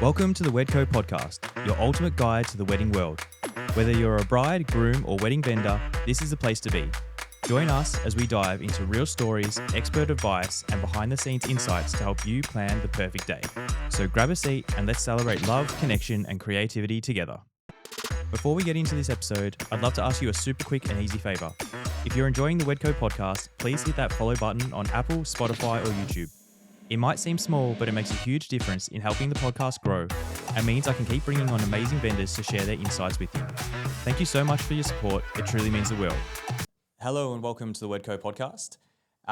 Welcome to the Wedco podcast, your ultimate guide to the wedding world. Whether you're a bride, groom, or wedding vendor, this is the place to be. Join us as we dive into real stories, expert advice, and behind-the-scenes insights to help you plan the perfect day. So grab a seat and let's celebrate love, connection, and creativity together. Before we get into this episode, I'd love to ask you a super quick and easy favor. If you're enjoying the Wedco podcast, please hit that follow button on Apple, Spotify, or YouTube. It might seem small, but it makes a huge difference in helping the podcast grow and means I can keep bringing on amazing vendors to share their insights with you. Thank you so much for your support. It truly means the world. Hello and welcome to the Wedco podcast.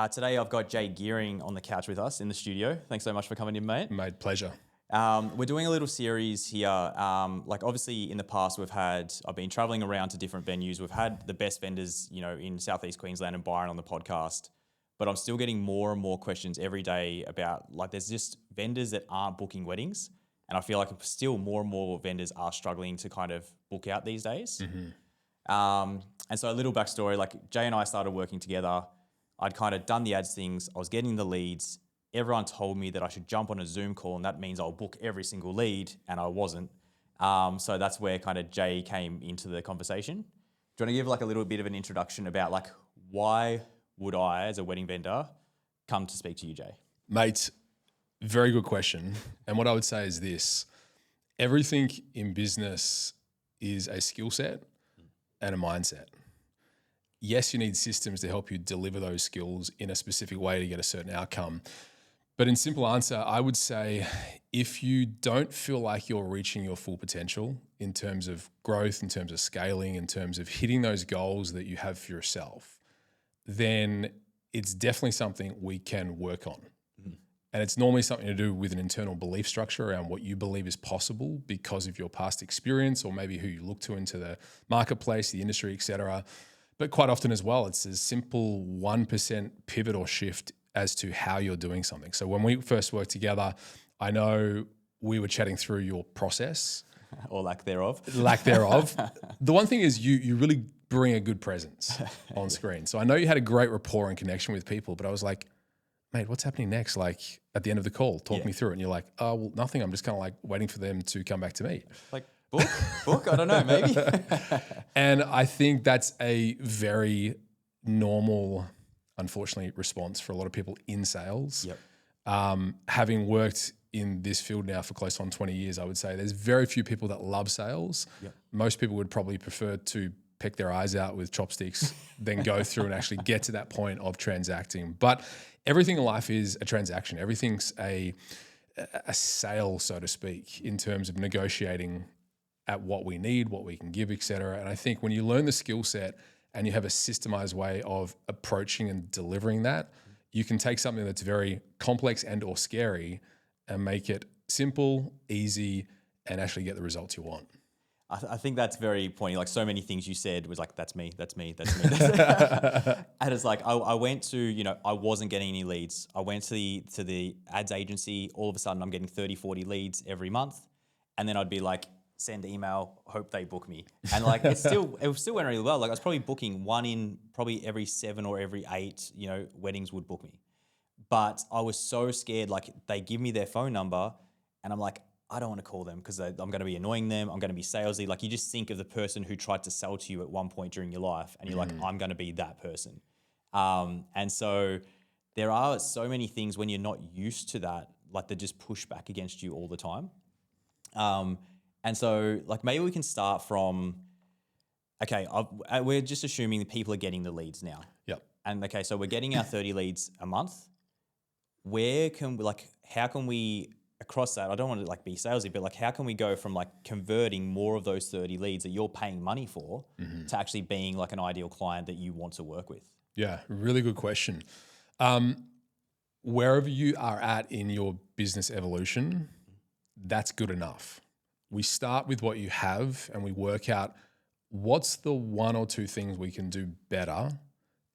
Today I've got Jay Geering on the couch with us in the studio. Thanks so much for coming in, mate. Mate, pleasure. We're doing a little series here. Obviously in the past I've been traveling around to different venues. We've had the best vendors, in Southeast Queensland and Byron on the podcast. But I'm still getting more and more questions every day about there's just vendors that aren't booking weddings. And I feel like still more and more vendors are struggling to kind of book out these days. Mm-hmm. And so a little backstory, Jay and I started working together. I'd kind of done the ads things. I was getting the leads. Everyone told me that I should jump on a Zoom call and that means I'll book every single lead, and I wasn't. So that's where kind of Jay came into the conversation. Do you want to give a little bit of an introduction about why would I, as a wedding vendor, come to speak to you, Jay? Mate, very good question. And what I would say is this: everything in business is a skill set and a mindset. Yes, you need systems to help you deliver those skills in a specific way to get a certain outcome. But in simple answer, I would say if you don't feel like you're reaching your full potential in terms of growth, in terms of scaling, in terms of hitting those goals that you have for yourself, then it's definitely something we can work on. Mm-hmm. And it's normally something to do with an internal belief structure around what you believe is possible because of your past experience or maybe who you look to into the marketplace, the industry, et cetera. But quite often as well, it's a simple 1% pivot or shift as to how you're doing something. So when we first worked together, I know we were chatting through your process. Or lack thereof. The one thing is you really bring a good presence on screen. So I know you had a great rapport and connection with people, but I was like, mate, what's happening next? At the end of the call, talk me through it. And you're like, oh, well, nothing. I'm just kind of waiting for them to come back to me. Book? I don't know, maybe. And I think that's a very normal, unfortunately, response for a lot of people in sales. Yep. Having worked in this field now for close on 20 years, I would say there's very few people that love sales. Yep. Most people would probably prefer to peck their eyes out with chopsticks than go through and actually get to that point of transacting. But everything in life is a transaction. Everything's a sale, so to speak, in terms of negotiating at what we need, what we can give, et cetera. And I think when you learn the skill set and you have a systemized way of approaching and delivering that, you can take something that's very complex and or scary and make it simple, easy, and actually get the results you want. I think that's very pointy. So many things you said was that's me. And it's I went to, I wasn't getting any leads. I went to the ads agency. All of a sudden I'm getting 30, 40 leads every month. And then I'd be send email, hope they book me. And it still went really well. I was probably booking one in probably every 7 or every 8, weddings would book me. But I was so scared, they give me their phone number and I'm I don't want to call them because I'm going to be annoying them. I'm going to be salesy. You just think of the person who tried to sell to you at one point during your life and you're I'm going to be that person. And so there are so many things when you're not used to that, that just push back against you all the time. And so maybe we can start from, okay, we're just assuming that people are getting the leads now. Yep. And okay, so we're getting our 30 leads a month. Where can we, how can we, across that, I don't want to be salesy, but how can we go from converting more of those 30 leads that you're paying money for to actually being an ideal client that you want to work with? Yeah, really good question. Wherever you are at in your business evolution, that's good enough. We start with what you have and we work out what's the 1 or 2 things we can do better.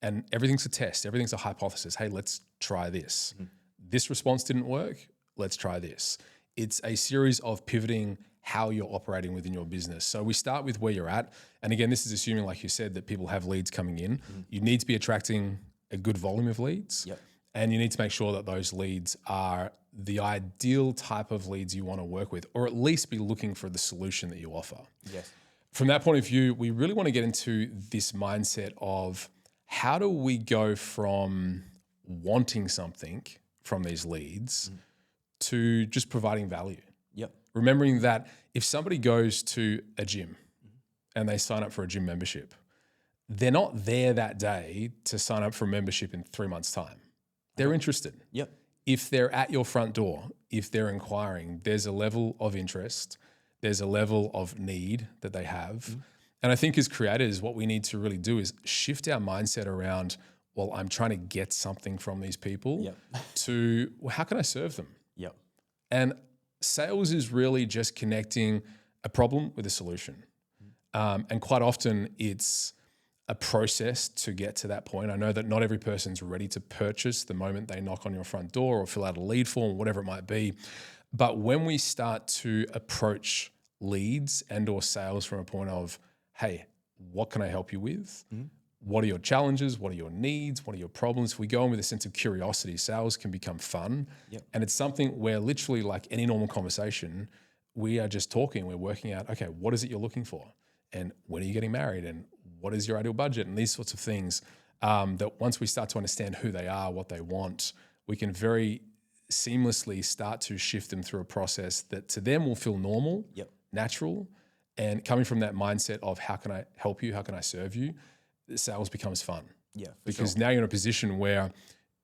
And everything's a test. Everything's a hypothesis. Hey, let's try this. Mm-hmm. This response didn't work. Let's try this. It's a series of pivoting how you're operating within your business. So we start with where you're at. And again, this is assuming, like you said, that people have leads coming in. Mm-hmm. You need to be attracting a good volume of leads. Yep. And you need to make sure that those leads are the ideal type of leads you want to work with, or at least be looking for the solution that you offer. Yes. From that point of view, we really want to get into this mindset of how do we go from wanting something from these leads to just providing value. Yep. Remembering that if somebody goes to a gym and they sign up for a gym membership, they're not there that day to sign up for a membership in 3 months' time. They're interested. Yep. If they're at your front door, if they're inquiring, there's a level of interest, there's a level of need that they have. And I think as creators, what we need to really do is shift our mindset around, well, I'm trying to get something from these people to, well, how can I serve them? Yep. And sales is really just connecting a problem with a solution. And quite often it's a process to get to that point. I know that not every person's ready to purchase the moment they knock on your front door or fill out a lead form, whatever it might be. But when we start to approach leads and or sales from a point of, hey, what can I help you with? What are your challenges? What are your needs? What are your problems? If we go in with a sense of curiosity, sales can become fun. And it's something where literally like any normal conversation, we are just talking, we're working out, okay, what is it you're looking for? And when are you getting married? And what is your ideal budget? And these sorts of things that once we start to understand who they are, what they want, we can very seamlessly start to shift them through a process that to them will feel normal, natural, and coming from that mindset of how can I help you? How can I serve you? Sales becomes fun. Because now you're in a position where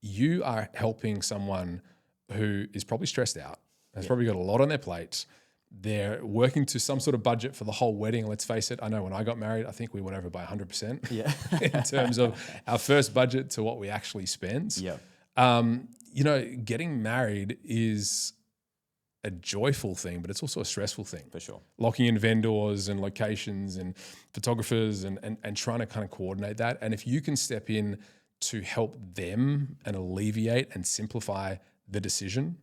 you are helping someone who is probably stressed out, has probably got a lot on their plate. They're working to some sort of budget for the whole wedding. Let's face it, I know when I got married, I think we went over by 100% in terms of our first budget to what we actually spent. You know, getting married is a joyful thing, but it's also a stressful thing. For sure. Locking in vendors and locations and photographers and trying to kind of coordinate that. And if you can step in to help them and alleviate and simplify the decision,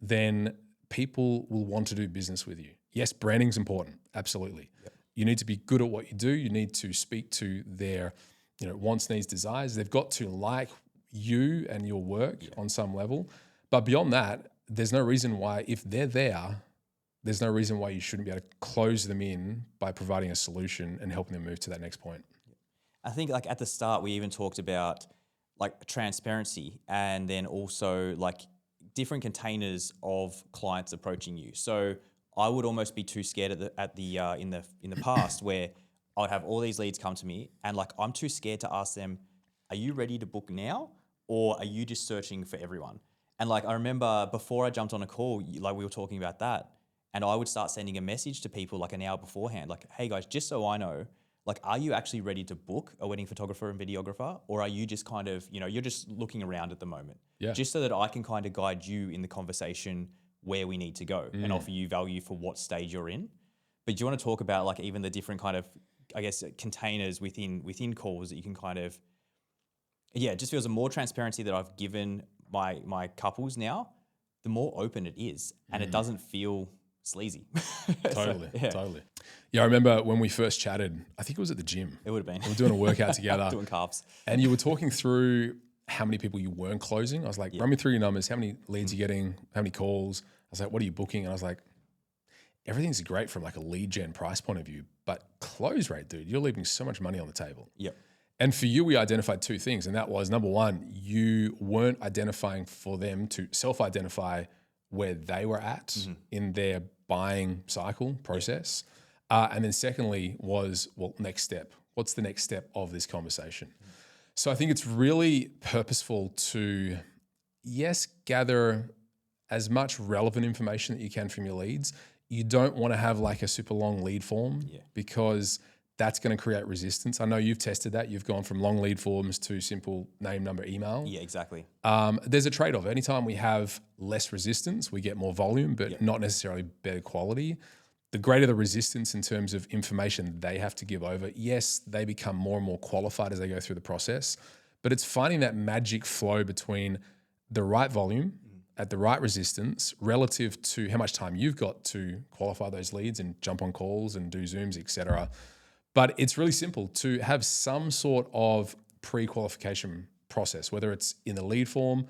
then people will want to do business with you. Yes, branding's important. Absolutely. You need to be good at what you do. You need to speak to their, wants, needs, desires. They've got to like you and your work on some level. But beyond that, there's no reason why, if they're there's no reason why you shouldn't be able to close them in by providing a solution and helping them move to that next point. I think like at the start, we even talked about like transparency and then also like different containers of clients approaching you. So I would almost be too scared in the past where I would have all these leads come to me and like I'm too scared to ask them, are you ready to book now or are you just searching for everyone? And like I remember before I jumped on a call, like we were talking about that, and I would start sending a message to people like an hour beforehand, like, hey guys, just so I know, like, are you actually ready to book a wedding photographer and videographer? Or are you just kind of, you're just looking around at the moment? Just so that I can kind of guide you in the conversation where we need to go and offer you value for what stage you're in. But do you want to talk about like even the different kind of, I guess, containers within calls that you can kind of, it just feels the more transparency that I've given my couples now, the more open it is and it doesn't feel sleazy. Totally. Yeah, I remember when we first chatted, I think it was at the gym. It would have been. We were doing a workout together. Doing calves. And you were talking through how many people you weren't closing. I was like, run me through your numbers. How many leads you're getting? How many calls? I was like, what are you booking? And I was like, everything's great from like a lead gen price point of view, but close rate, dude, you're leaving so much money on the table. And for you, we identified two things. And that was, number one, you weren't identifying for them to self-identify where they were at in their buying cycle process. And then secondly was, well, next step. What's the next step of this conversation? So I think it's really purposeful to, yes, gather as much relevant information that you can from your leads. You don't want to have like a super long lead form because that's going to create resistance. I know you've tested that. You've gone from long lead forms to simple name, number, email. Yeah, exactly. There's a trade-off. Anytime we have less resistance, we get more volume, but not necessarily better quality. The greater the resistance in terms of information they have to give over, yes, they become more and more qualified as they go through the process, but it's finding that magic flow between the right volume at the right resistance relative to how much time you've got to qualify those leads and jump on calls and do Zooms, etc. But it's really simple to have some sort of pre-qualification process, whether it's in the lead form,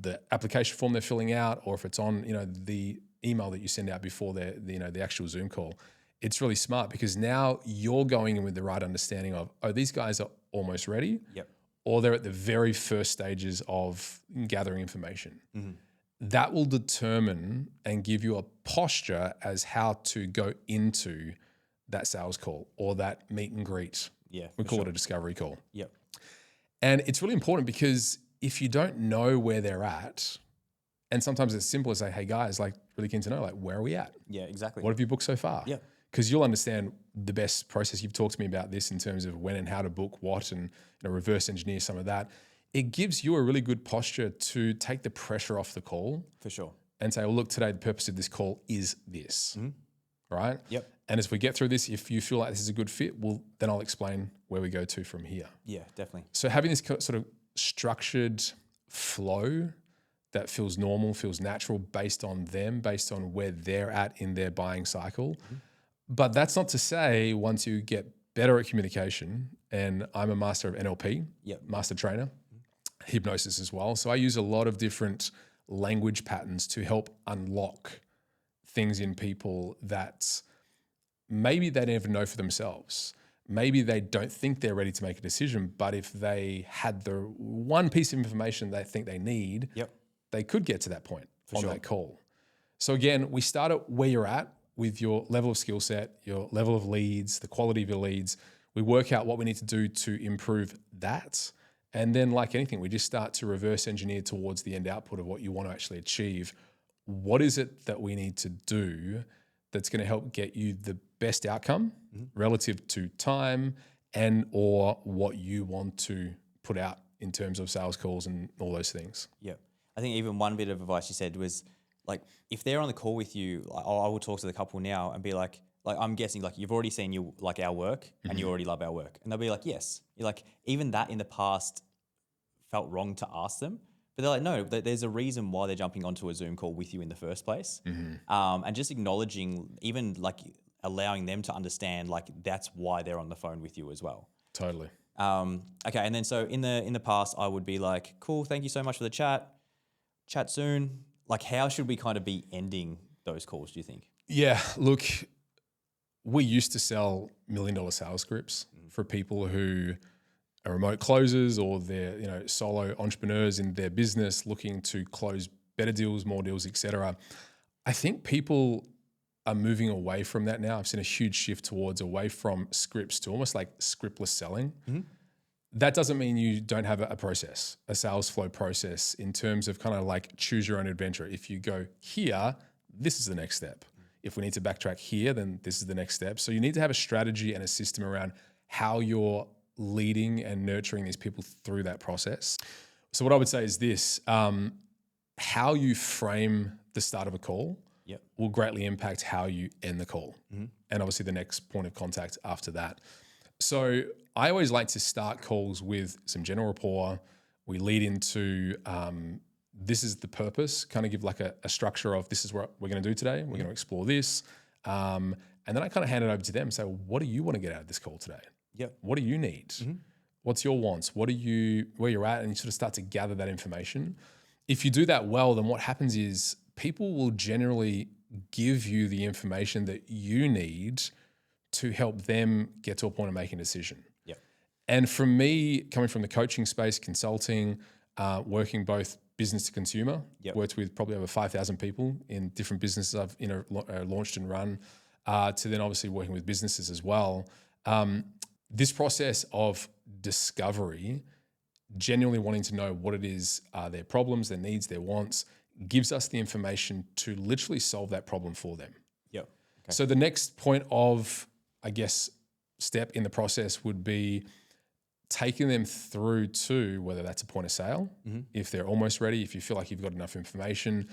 the application form they're filling out, or if it's on, the email that you send out before the actual Zoom call. It's really smart because now you're going in with the right understanding of, these guys are almost ready, Yep. or they're at the very first stages of gathering information. Mm-hmm. That will determine and give you a posture as how to go into that sales call or that meet and greet. Yeah. We call it a discovery call. Yep. And it's really important because if you don't know where they're at, and sometimes it's simple as say, hey guys, like really keen to know, like, where are we at? Yeah, exactly. What have you booked so far? Yeah. Because you'll understand the best process. You've talked to me about this in terms of when and how to book what and reverse engineer some of that. It gives you a really good posture to take the pressure off the call. For sure. And say, well, look, today the purpose of this call is this, right? Yep. And as we get through this, if you feel like this is a good fit, well, then I'll explain where we go to from here. Yeah, definitely. So having this sort of structured flow that feels normal, feels natural based on them, based on where they're at in their buying cycle. But that's not to say once you get better at communication, and I'm a master of NLP, master trainer, hypnosis as well. So I use a lot of different language patterns to help unlock things in people that maybe they never know for themselves. Maybe they don't think they're ready to make a decision, but if they had the one piece of information they think they need, they could get to that point on that call. So again, we start at where you're at with your level of skill set, your level of leads, the quality of your leads. We work out what we need to do to improve that. And then like anything, we just start to reverse engineer towards the end output of what you want to actually achieve. What is it that we need to do that's going to help get you the best outcome relative to time and or what you want to put out in terms of sales calls and all those things? Yeah. I think even one bit of advice you said was like, if they're on the call with you, like, I will talk to the couple now and be like I'm guessing like you've already seen our work and you already love our work. And they'll be like, yes. You're like, even that in the past felt wrong to ask them. But they're like, no, there's a reason why they're jumping onto a Zoom call with you in the first place. And just acknowledging, even like allowing them to understand like that's why they're on the phone with you as well. Totally. Okay. And then so in the past, I would be like, cool, thank you so much for the chat. Chat soon. Like, how should we kind of be ending those calls, do you think? Yeah, look, we used to sell $1 million sales scripts for people who are remote closers or they're solo entrepreneurs in their business looking to close better deals, more deals, etc. I think people are moving away from that now. I've seen a huge shift towards away from scripts to almost like scriptless selling. That doesn't mean you don't have a process, a sales flow process in terms of kind of like choose your own adventure. If you go here, this is the next step. If we need to backtrack here, then this is the next step. So you need to have a strategy and a system around how you're leading and nurturing these people through that process. So what I would say is this, how you frame the start of a call will greatly impact how you end the call. And obviously the next point of contact after that. So I always like to start calls with some general rapport. We lead into this is the purpose, kind of give like a structure of this is what we're going to do today. We're going to explore this. And then I kind of hand it over to them. So what do you want to get out of this call today? What do you need? What's your wants? Where you're at? And you sort of start to gather that information. If you do that well, then what happens is people will generally give you the information that you need to help them get to a point of making a decision. And for me, coming from the coaching space, consulting, working both business to consumer, worked with probably over 5,000 people in different businesses I've launched and run, to then obviously working with businesses as well. This process of discovery, genuinely wanting to know what it is, their problems, their needs, their wants, gives us the information to literally solve that problem for them. So the next point of, I guess, step in the process would be taking them through to whether that's a point of sale, if they're almost ready, if you feel like you've got enough information.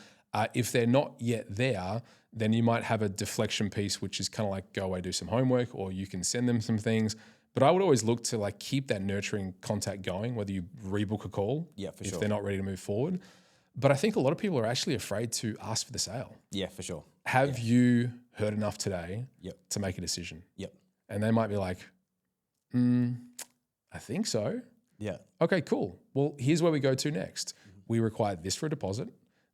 If they're not yet there, then you might have a deflection piece, which is kind of like go away, do some homework, or you can send them some things. But I would always look to like keep that nurturing contact going, whether you rebook a call, if they're not ready to move forward. But I think a lot of people are actually afraid to ask for the sale. For sure. Have you heard enough today to make a decision? And they might be like, I think so. Okay, cool. Well, here's where we go to next. we require this for a deposit.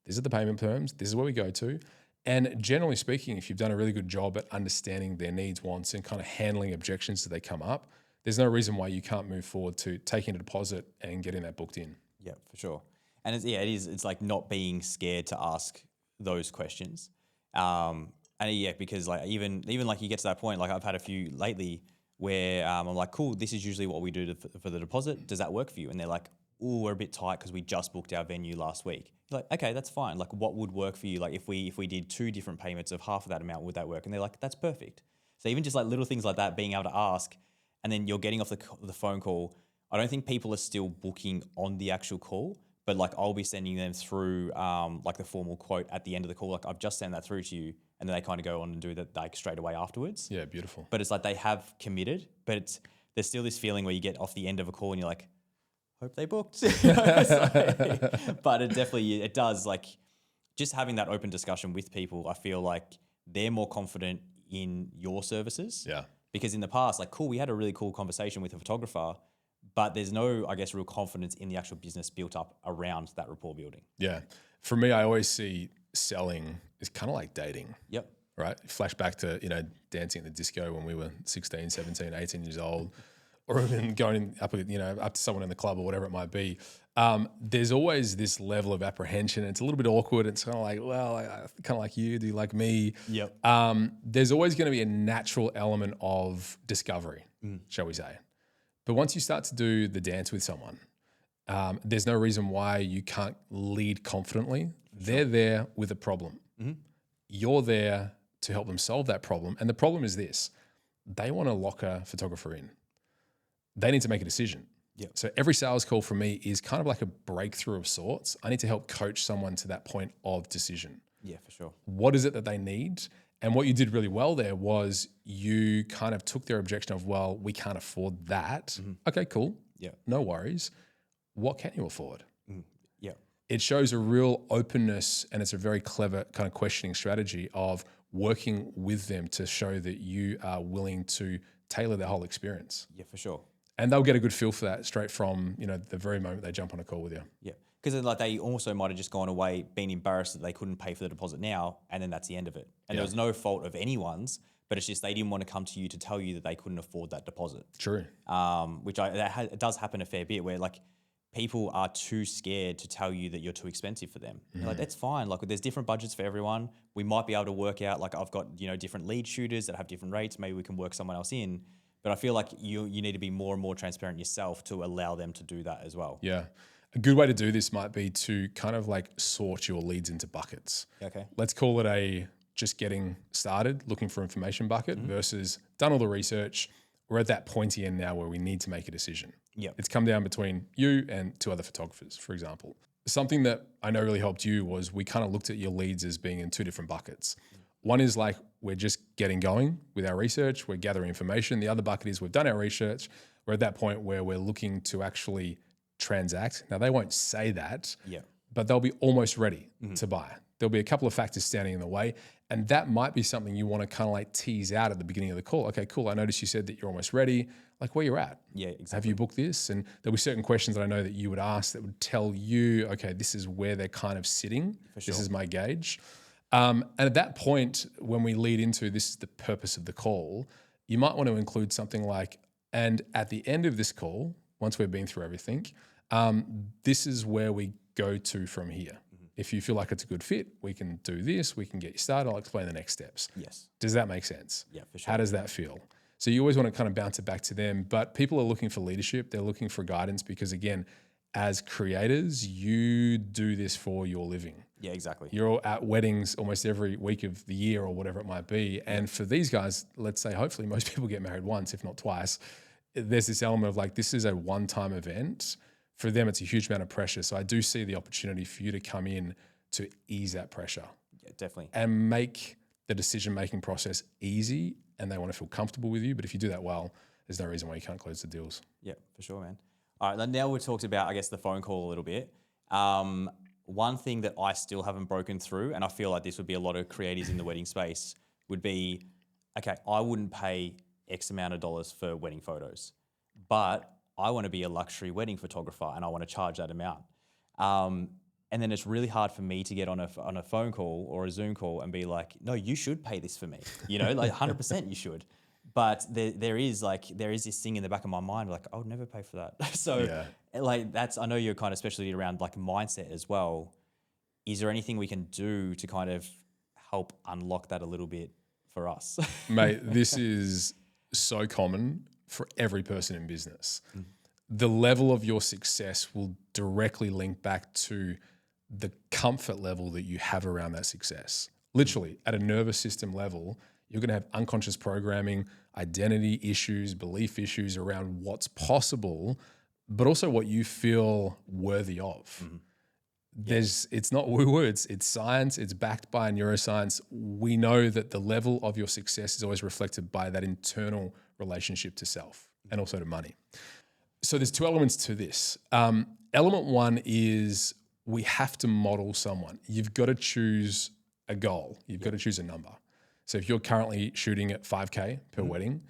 These are the payment terms. This is where we go to. And generally speaking, if you've done a really good job at understanding their needs, wants, and kind of handling objections as they come up, there's no reason why you can't move forward to taking a deposit and getting that booked in. Yeah, for sure. And it is. It's like not being scared to ask those questions. And yeah, because like even like you get to that point, like I've had a few lately where I'm like, cool, this is usually what we do for the deposit. Does that work for you? And they're like, oh, we're a bit tight because we just booked our venue last week. You're like, okay, that's fine. Like, what would work for you? Like, if we did 2 different payments of half of that amount, would that work? And they're like, that's perfect. So even just like little things like that, being able to ask, and then you're getting off the phone call. I don't think people are still booking on the actual call, but like I'll be sending them through like the formal quote at the end of the call. Like I've just sent that through to you, and then they kind of go on and do that like straight away afterwards. Yeah, beautiful. But it's like they have committed, but there's still this feeling where you get off the end of a call and you're like, hope they booked. But it does, like, just having that open discussion with people, I feel like they're more confident in your services. Yeah. Because in the past, like, cool, we had a really cool conversation with a photographer, but there's no, I guess, real confidence in the actual business built up around that rapport building. Yeah. For me, I always see selling is kind of like dating. Yep. Right? Flash back to, dancing at the disco when we were 16, 17, 18 years old, or even going up to someone in the club or whatever it might be. There's always this level of apprehension. It's a little bit awkward. It's kind of like, well, I kind of like you. Do you like me? Yep. There's always going to be a natural element of discovery, shall we say. But once you start to do the dance with someone, there's no reason why you can't lead confidently. They're there with a problem. Mm-hmm. You're there to help them solve that problem. And the problem is this: they want to lock a photographer in. They need to make a decision. Yep. So every sales call for me is kind of like a breakthrough of sorts. I need to help coach someone to that point of decision. Yeah, for sure. What is it that they need? And what you did really well there was you kind of took their objection of, well, we can't afford that. Mm-hmm. Okay, cool. Yeah. No worries. What can you afford? Yeah. It shows a real openness, and it's a very clever kind of questioning strategy of working with them to show that you are willing to tailor their whole experience. Yeah, for sure. And they'll get a good feel for that straight from, the very moment they jump on a call with you. Yeah. Because like they also might have just gone away, been embarrassed that they couldn't pay for the deposit now, and then that's the end of it. And there was no fault of anyone's, but it's just they didn't want to come to you to tell you that they couldn't afford that deposit. True. Which it does happen a fair bit where like people are too scared to tell you that you're too expensive for them. Mm. Like, that's fine. Like, there's different budgets for everyone. We might be able to work out, like, I've got, different lead shooters that have different rates. Maybe we can work someone else in. But I feel like you need to be more and more transparent yourself to allow them to do that as well. Yeah. A good way to do this might be to kind of like sort your leads into buckets. Okay. Let's call it a just getting started, looking for information bucket versus done all the research. We're at that pointy end now where we need to make a decision. Yeah. It's come down between you and 2 other photographers, for example. Something that I know really helped you was we kind of looked at your leads as being in 2 different buckets. One is like we're just getting going with our research, we're gathering information. The other bucket is we've done our research. We're at that point where we're looking to actually transact. Now, they won't say that, but they'll be almost ready to buy. There'll be a couple of factors standing in the way, and that might be something you want to kind of like tease out at the beginning of the call. Okay, cool. I noticed you said that you're almost ready. Like, where you're at. Yeah, exactly. Have you booked this? And there'll be certain questions that I know that you would ask that would tell you, okay, this is where they're kind of sitting. For sure. This is my gauge. And at that point, when we lead into this is the purpose of the call, you might want to include something like, and at the end of this call, once we've been through everything, this is where we go to from here. If you feel like it's a good fit, we can do this, we can get you started, I'll explain the next steps. Yes. Does that make sense? Yeah, for sure. How does that feel? So you always want to kind of bounce it back to them, but people are looking for leadership, they're looking for guidance because again, as creators, you do this for your living. Yeah, exactly. You're at weddings almost every week of the year or whatever it might be. And for these guys, let's say hopefully most people get married once, if not twice. There's this element of like, this is a one-time event. For them, it's a huge amount of pressure. So I do see the opportunity for you to come in to ease that pressure. Yeah, definitely. And make the decision-making process easy, and they want to feel comfortable with you. But if you do that well, there's no reason why you can't close the deals. Yeah, for sure, man. All right, now we've talked about, I guess, the phone call a little bit. One thing that I still haven't broken through, and I feel like this would be a lot of creatives in the wedding space, would be, okay, I wouldn't pay X amount of dollars for wedding photos, but I want to be a luxury wedding photographer and I want to charge that amount. And then it's really hard for me to get on a phone call or a Zoom call and be like, no, you should pay this for me. Like 100% you should. But there is this thing in the back of my mind, like, I would never pay for that. So like I know you're kind of especially around like mindset as well. Is there anything we can do to kind of help unlock that a little bit for us? Mate, this is so common for every person in business. The level of your success will directly link back to the comfort level that you have around that success. Literally, at a nervous system level, you're going to have unconscious programming, identity issues, belief issues around what's possible, but also what you feel worthy of. It's not woo-woo, it's science, it's backed by neuroscience. We know that the level of your success is always reflected by that internal relationship to self and also to money. So there's two elements to this. Element one is we have to model someone. You've got to choose a goal. You've got to choose a number. So if you're currently shooting at 5K per wedding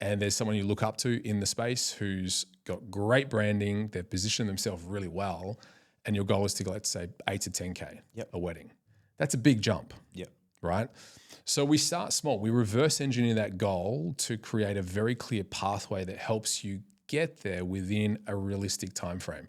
and there's someone you look up to in the space who's got great branding, they've positioned themselves really well, and your goal is to go, let's say, 8 to 10K a wedding. That's a big jump, right? So we start small. We reverse engineer that goal to create a very clear pathway that helps you get there within a realistic time frame.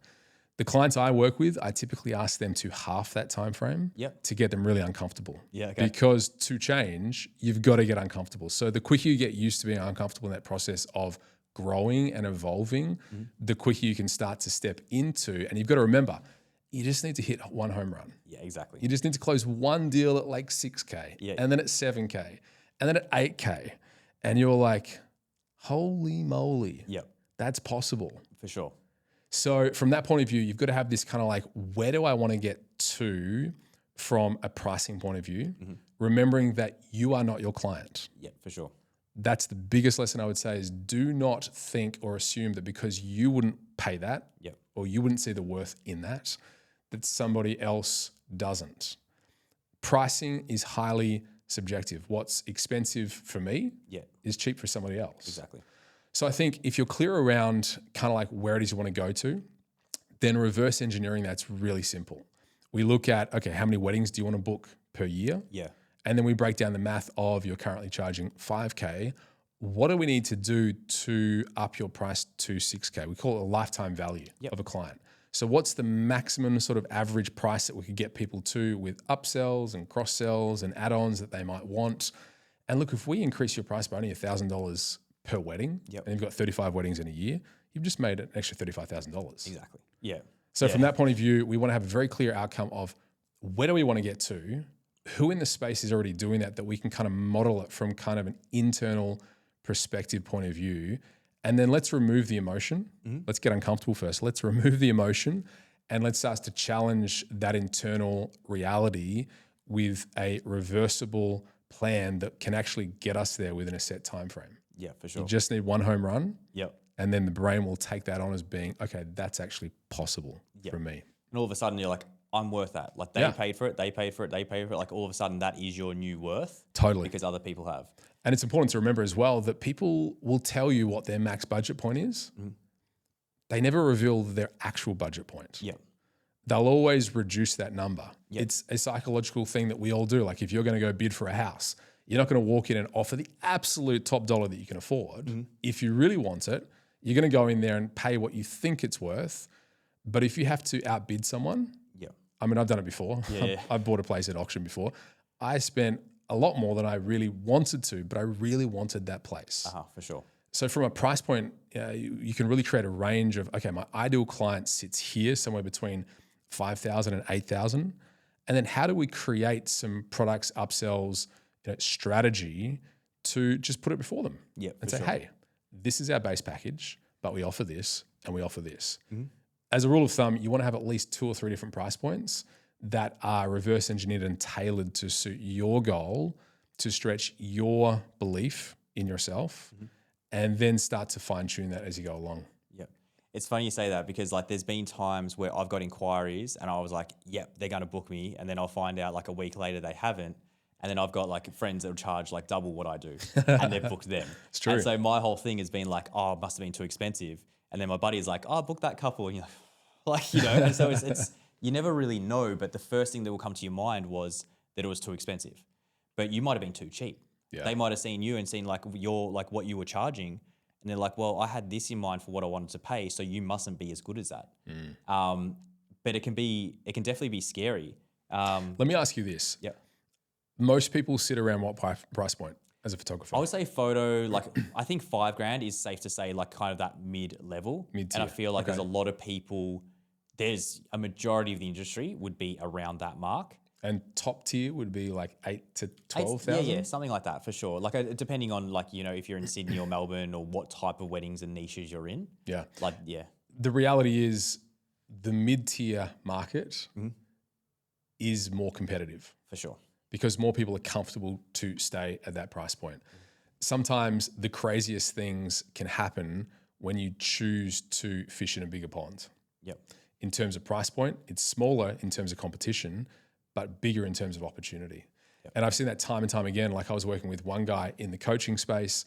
The clients I work with, I typically ask them to half that time frame to get them really uncomfortable. Because to change, you've got to get uncomfortable. So the quicker you get used to being uncomfortable in that process of growing and evolving, the quicker you can start to step into. And you've got to remember, you just need to hit one home run. Yeah, exactly. You just need to close one deal at like 6K and then at 7K and then at 8K. And you're like, holy moly. That's possible. For sure. So from that point of view, you've got to have this kind of like, where do I want to get to from a pricing point of view, remembering that you are not your client. Yeah, for sure. That's the biggest lesson I would say is do not think or assume that because you wouldn't pay that or you wouldn't see the worth in that, that somebody else doesn't. Pricing is highly subjective. What's expensive for me is cheap for somebody else. Exactly. So I think if you're clear around kind of like where it is you want to go to, then reverse engineering that's really simple. We look at, okay, how many weddings do you want to book per year? Yeah. And then we break down the math of you're currently charging 5K. What do we need to do to up your price to 6K? We call it a lifetime value of a client. So what's the maximum sort of average price that we could get people to with upsells and cross sells and add-ons that they might want? And look, if we increase your price by only $1,000 per wedding, and you've got 35 weddings in a year, you've just made an extra $35,000. Exactly. Yeah. So from that point of view, we want to have a very clear outcome of where do we want to get to, who in the space is already doing that we can kind of model it from kind of an internal perspective point of view. And then let's remove the emotion. Let's get uncomfortable first. Let's remove the emotion and let's start to challenge that internal reality with a reversible plan that can actually get us there within a set time frame. Yeah, for sure. You just need one home run. Yep. And then the brain will take that on as being, okay, that's actually possible for me. And all of a sudden you're like, I'm worth that. Like they paid for it, they paid for it, they paid for it. Like all of a sudden that is your new worth. Totally. Because other people have. And it's important to remember as well that people will tell you what their max budget point is. They never reveal their actual budget point. Yeah. They'll always reduce that number. It's a psychological thing that we all do. Like if you're going to go bid for a house, you're not going to walk in and offer the absolute top dollar that you can afford. If you really want it, you're going to go in there and pay what you think it's worth. But if you have to outbid someone, I mean, I've done it before. I've bought a place at auction before. I spent a lot more than I really wanted to, but I really wanted that place. For sure. So from a price point, you can really create a range of, okay, my ideal client sits here somewhere between 5,000 and 8,000. And then how do we create some products, upsells, strategy to just put it before them and say, hey, this is our base package, but we offer this and we offer this. As a rule of thumb, you want to have at least 2 or 3 different price points that are reverse engineered and tailored to suit your goal, to stretch your belief in yourself, and then start to fine tune that as you go along. Yeah. It's funny you say that because like there's been times where I've got inquiries and I was like, yep, they're going to book me. And then I'll find out like a week later they haven't. And then I've got like friends that will charge like double what I do and they've booked them. It's true. And so my whole thing has been like, oh, it must have been too expensive. And then my buddy is like, oh, book that couple. And you're like, and so you never really know, but the first thing that will come to your mind was that it was too expensive. But you might have been too cheap. Yeah. They might have seen you and seen like what you were charging, and they're like, well, I had this in mind for what I wanted to pay, so you mustn't be as good as that. But it can definitely be scary. Let me ask you this. Yeah. Most people sit around what price point as a photographer? I would say photo, like I think $5,000 is safe to say like kind of that mid-level. Mid-tier. And I feel like there's a lot of people, there's a majority of the industry would be around that mark. And top tier would be like 8 to 12,000? Yeah, something like that for sure. Like depending on like, you know, if you're in Sydney or Melbourne or what type of weddings and niches you're in. Yeah. Like, yeah. The reality is the mid-tier market is more competitive. For sure. Because more people are comfortable to stay at that price point. Sometimes the craziest things can happen when you choose to fish in a bigger pond. Yep. In terms of price point, it's smaller in terms of competition, but bigger in terms of opportunity. Yep. And I've seen that time and time again. Like I was working with one guy in the coaching space.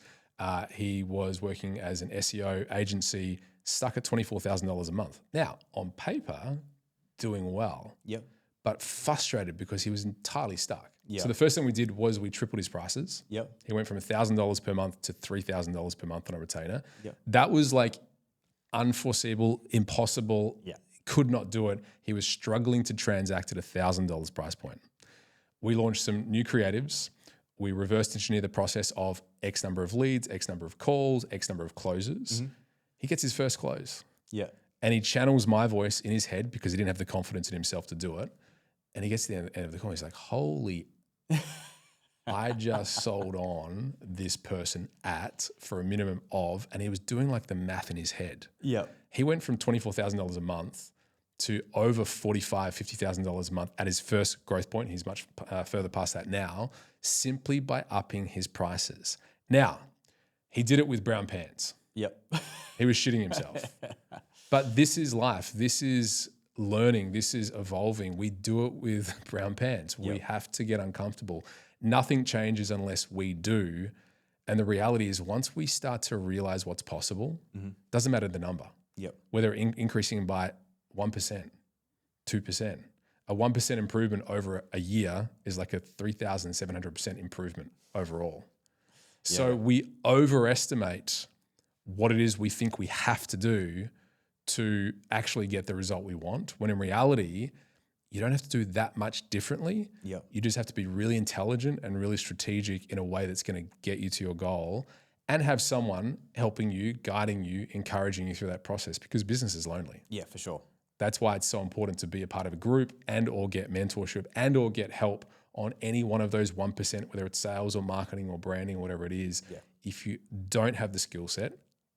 He was working as an SEO agency, stuck at $24,000 a month. Now, on paper, doing well. Yep. But frustrated because he was entirely stuck. Yep. So the first thing we did was we tripled his prices. Yep. He went from $1,000 per month to $3,000 per month on a retainer. Yep. That was like unforeseeable, impossible. Yeah. Could not do it. He was struggling to transact at $1,000 price point. We launched some new creatives. We reverse engineer the process of X number of leads, X number of calls, X number of closes. He gets his first close. Yeah. And he channels my voice in his head because he didn't have the confidence in himself to do it. And he gets to the end of the call. He's like, holy, I just sold on this person for a minimum of, and he was doing like the math in his head. Yeah. He went from $24,000 a month to over $45,000, $50,000 a month at his first growth point. He's much further past that now, simply by upping his prices. Now, he did it with brown pants. Yep. He was shitting himself. But this is life. This is learning. This is evolving. We do it with brown pants. Yep. We have to get uncomfortable. Nothing changes unless we do. And the reality is once we start to realize what's possible, doesn't matter the number. Yep. Whether increasing by 1%, 2%. A 1% improvement over a year is like a 3,700% improvement overall. So we overestimate what it is we think we have to do to actually get the result we want, when in reality, you don't have to do that much differently. Yep. You just have to be really intelligent and really strategic in a way that's going to get you to your goal and have someone helping you, guiding you, encouraging you through that process, because business is lonely. Yeah, for sure. That's why it's so important to be a part of a group and or get mentorship and or get help on any one of those 1%, whether it's sales or marketing or branding or whatever it is. Yeah. If you don't have the skill set,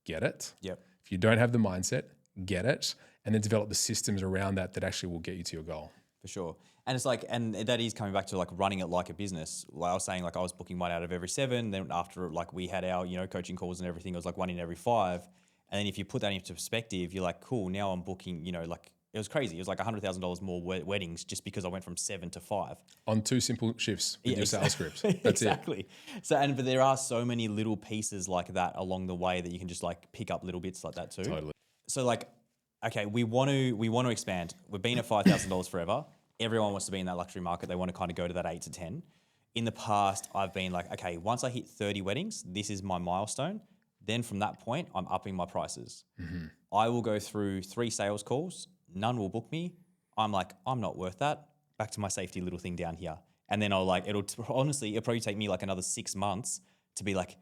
get it. Yep. If you don't have the mindset, get it, and then develop the systems around that that actually will get you to your goal. For sure. And it's like, and that is coming back to like running it like a business. Like I was saying, like I was booking 1 out of every 7. Then after like we had our, you know, coaching calls and everything, it was like 1 in every 5. And then if you put that into perspective, you're like, cool, now I'm booking, you know, like it was crazy. It was like $100,000 more weddings just because I went from 7 to 5. On 2 simple shifts with your sales script. That's exactly. So, but there are so many little pieces like that along the way that you can just like pick up little bits like that too. Totally. So like, okay, we want to expand. We've been at $5,000 forever. Everyone wants to be in that luxury market. They want to kind of go to that 8 to 10. In the past, I've been like, okay, once I hit 30 weddings, this is my milestone. Then from that point, I'm upping my prices. I will go through 3 sales calls. None will book me. I'm like, I'm not worth that. Back to my safety little thing down here. And then it'll probably take me like another 6 months to be like,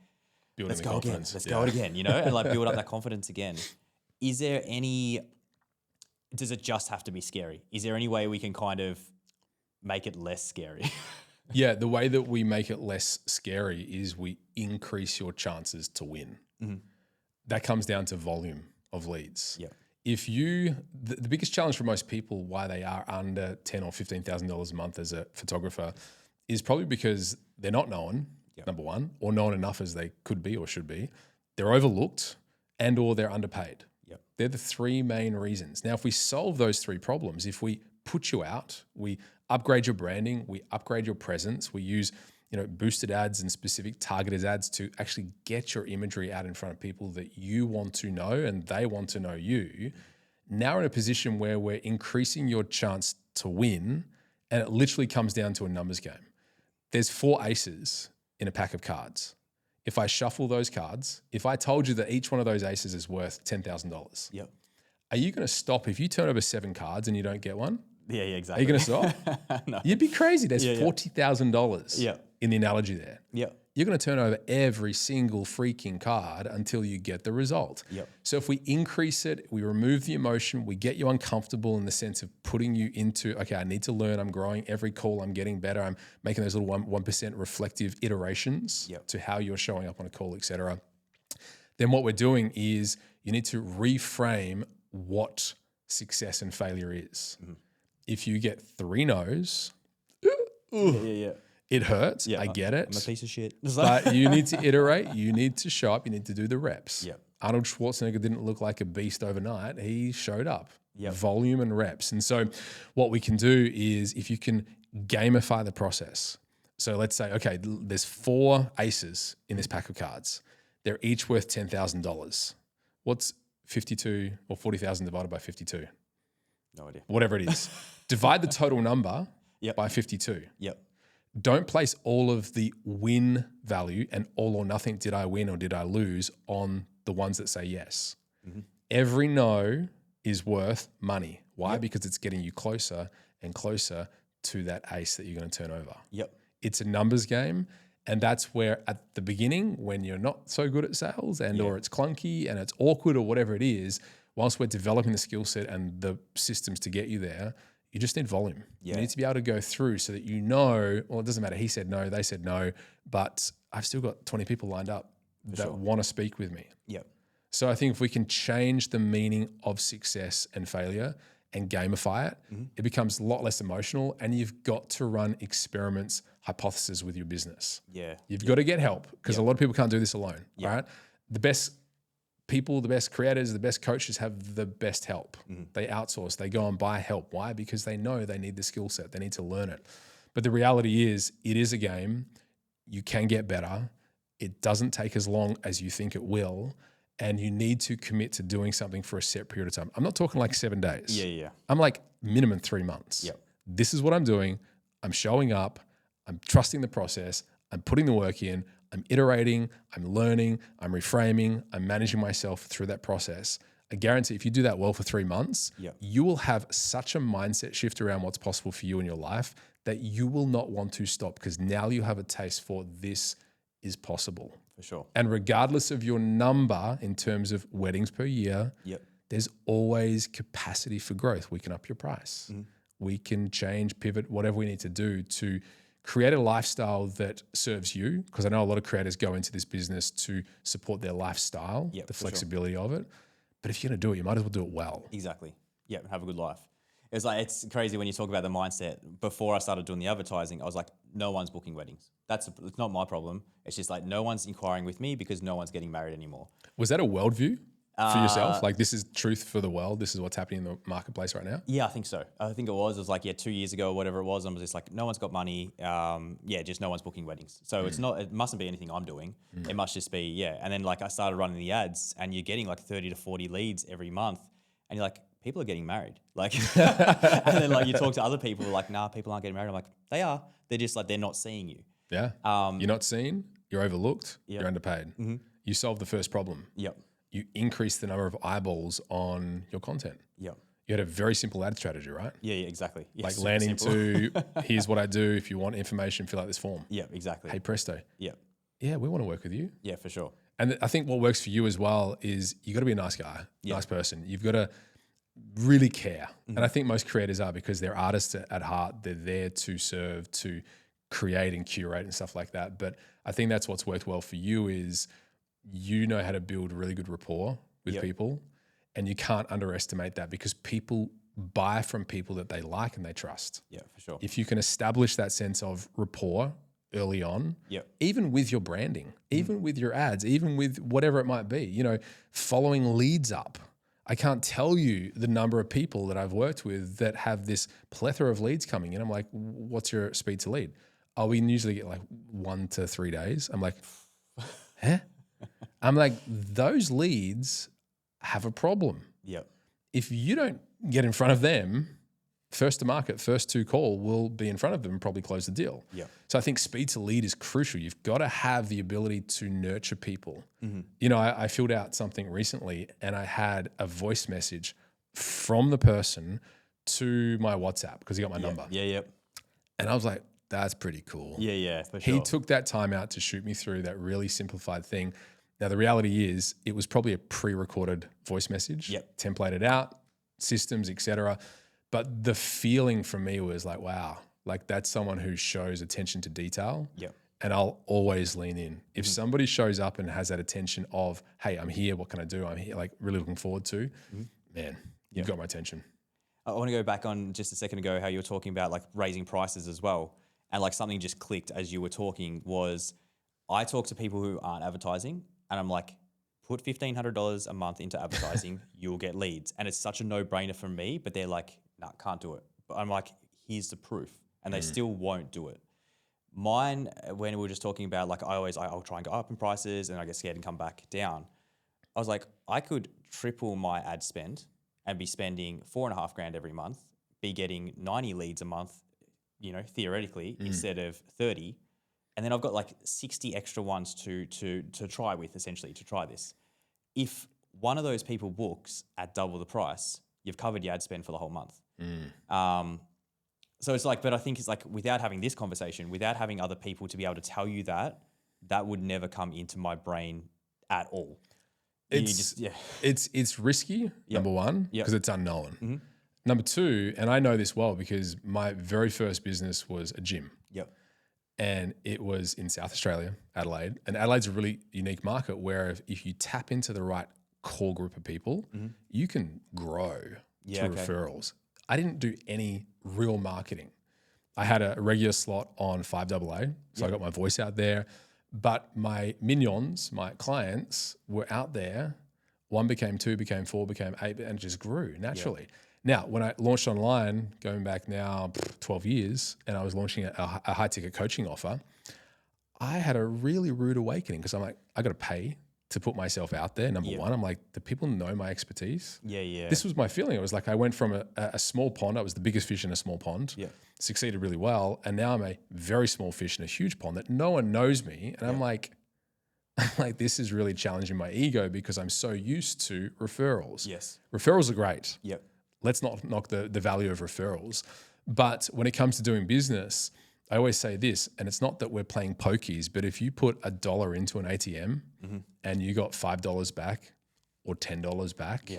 Building let's the go again. confidence. Let's go it again, you know, and like build up that confidence again. Does it just have to be scary? Is there any way we can kind of make it less scary? Yeah, the way that we make it less scary is we increase your chances to win. That comes down to volume of leads. Yeah. If the biggest challenge for most people why they are under $10,000 or $15,000 a month as a photographer is probably because they're not known, number one, or known enough as they could be or should be. They're overlooked and or they're underpaid. Yep. They're the 3 main reasons. Now, if we solve those 3 problems, if we put you out, we upgrade your branding, we upgrade your presence, we use boosted ads and specific targeted ads to actually get your imagery out in front of people that you want to know and they want to know you. now we're in a position where we're increasing your chance to win, and it literally comes down to a numbers game. There's 4 aces in a pack of cards. If I shuffle those cards, if I told you that each one of those aces is worth $10,000, Yep. are you going to stop if you turn over 7 cards and you don't get one? Yeah, Are exactly. you going to stop? No. You'd be crazy. There's Yeah. $40,000 in the analogy there. Yep. You're going to turn over every single freaking card until you get the result. Yep. So if we increase it, we remove the emotion, we get you uncomfortable in the sense of putting you into, okay, I need to learn, I'm growing every call, I'm getting better, I'm making those little 1% reflective iterations to how you're showing up on a call, et cetera. Then what we're doing is you need to reframe what success and failure is. Mm-hmm. If you get 3 no's, it hurts. Yeah, I get it. I'm a piece of shit. But you need to iterate. You need to show up. You need to do the reps. Yep. Arnold Schwarzenegger didn't look like a beast overnight. He showed up. Yep. Volume and reps. And so what we can do is if you can gamify the process. So let's say, okay, there's 4 aces in this pack of cards. They're each worth $10,000. What's 52 or 40,000 divided by 52? No idea. Whatever it is. Divide the total number Yep. by 52. Yep. Don't place all of the win value and all or nothing, did I win or did I lose, on the ones that say yes. Mm-hmm. Every no is worth money. Why? Yep. Because it's getting you closer and closer to that ace that you're going to turn over. Yep. It's a numbers game. And that's where at the beginning, when you're not so good at sales and or it's clunky and it's awkward or whatever it is, whilst we're developing the skill set and the systems to get you there, you just need volume. Yeah. You need to be able to go through so that you know, well, it doesn't matter. He said no, they said no, but I've still got 20 people lined up that want to speak with me. Yep. So I think if we can change the meaning of success and failure and gamify it, it becomes a lot less emotional, and you've got to run experiments, hypotheses with your business. Yeah. You've got to get help because a lot of people can't do this alone, right? The best people, the best creators, the best coaches have the best help. They outsource, they go and buy help. Why? Because they know they need the skill set, they need to learn it. But the reality is, it is a game. You can get better. It doesn't take as long as you think it will. And you need to commit to doing something for a set period of time. I'm not talking like 7 days. Yeah. I'm like minimum 3 months. Yep. This is what I'm doing. I'm showing up. I'm trusting the process. I'm putting the work in. I'm iterating. I'm learning. I'm reframing. I'm managing myself through that process. I guarantee if you do that well for 3 months, you will have such a mindset shift around what's possible for you in your life that you will not want to stop, because now you have a taste for this is possible. For sure. And regardless of your number in terms of weddings per year, there's always capacity for growth. We can up your price. We can change, pivot, whatever we need to do to create a lifestyle that serves you. Because I know a lot of creators go into this business to support their lifestyle, the flexibility of it. But if you're going to do it, you might as well do it well. Exactly. Yeah, have a good life. It's crazy when you talk about the mindset. Before I started doing the advertising, I was like, no one's booking weddings. It's not my problem. It's just like no one's inquiring with me because no one's getting married anymore. Was that a worldview for yourself? Like, this is truth for the world. This is what's happening in the marketplace right now? Yeah, I think so. I think it was. It was like, 2 years ago or whatever it was. I was just like, no one's got money. Just no one's booking weddings. So it mustn't be anything I'm doing. It must just be, And then like I started running the ads, and you're getting like 30 to 40 leads every month. And you're like, people are getting married. Like, and then like you talk to other people like, nah, people aren't getting married. I'm like, they are. They're just like, they're not seeing you. Yeah. You're not seen, you're overlooked, you're underpaid. You solve the first problem. You increase the number of eyeballs on your content. You had a very simple ad strategy, right? Yeah, exactly. Yeah, like landing to, here's what I do. If you want information, fill out this form. Yeah, exactly. Hey, presto. Yeah, we want to work with you. Yeah, for sure. And I think what works for you as well is you got to be a nice guy, nice person. You've got to really care. And I think most creators are, because they're artists at heart. They're there to serve, to create and curate and stuff like that. But I think that's what's worked well for you is you know how to build really good rapport with people, and you can't underestimate that, because people buy from people that they like and they trust. Yeah, for sure. If you can establish that sense of rapport early on, even with your branding, even with your ads, even with whatever it might be, following leads up. I can't tell you the number of people that I've worked with that have this plethora of leads coming in. I'm like, what's your speed to lead? Oh, we usually get like 1 to 3 days. I'm like, huh? I'm like, those leads have a problem. if you don't get in front of them, first to market, first to call will be in front of them and probably close the deal. Yeah. So I think speed to lead is crucial. You've got to have the ability to nurture people. You know, I filled out something recently and I had a voice message from the person to my WhatsApp because he got my number. Yeah. And I was like, that's pretty cool. Yeah, for sure. He took that time out to shoot me through that really simplified thing. Now, the reality is it was probably a pre-recorded voice message, templated out, systems, etc. But the feeling from me was like, wow, like that's someone who shows attention to detail. Yep. And I'll always lean in. If somebody shows up and has that attention of, hey, I'm here, what can I do? I'm here, like really looking forward to, man, you've got my attention. I want to go back on just a second ago how you were talking about like raising prices as well. And like something just clicked as you were talking was I talk to people who aren't advertising and I'm like, put $1,500 a month into advertising, you'll get leads. And it's such a no-brainer for me, but they're like, nah, can't do it. But I'm like, here's the proof. And they still won't do it. Mine, when we were just talking about like, I'll try and go up in prices and I get scared and come back down. I was like, I could triple my ad spend and be spending $4,500 every month, be getting 90 leads a month, you know, theoretically, instead of 30. And then I've got like 60 extra ones to try with, essentially, to try this. If one of those people books at double the price, you've covered your ad spend for the whole month. So it's like, but I think it's like without having this conversation, without having other people to be able to tell you that, that would never come into my brain at all. It's risky, number one, because it's unknown. Number two, and I know this well because my very first business was a gym. And it was in South Australia, Adelaide. And Adelaide's a really unique market where if you tap into the right core group of people, you can grow through referrals. I didn't do any real marketing. I had a regular slot on 5AA, so I got my voice out there. But my minions, my clients were out there. 1 became 2, became 4, became 8, and it just grew naturally. Now, when I launched online, going back now 12 years, and I was launching a high-ticket coaching offer, I had a really rude awakening because I'm like, I got to pay to put myself out there, number one. I'm like, do people know my expertise? This was my feeling. It was like I went from a small pond. I was the biggest fish in a small pond, succeeded really well, and now I'm a very small fish in a huge pond that no one knows me. And I'm like, this is really challenging my ego because I'm so used to referrals. Referrals are great. Let's not knock the value of referrals. But when it comes to doing business, I always say this, and it's not that we're playing pokies, but if you put $1 into an ATM and you got $5 back or $10 back,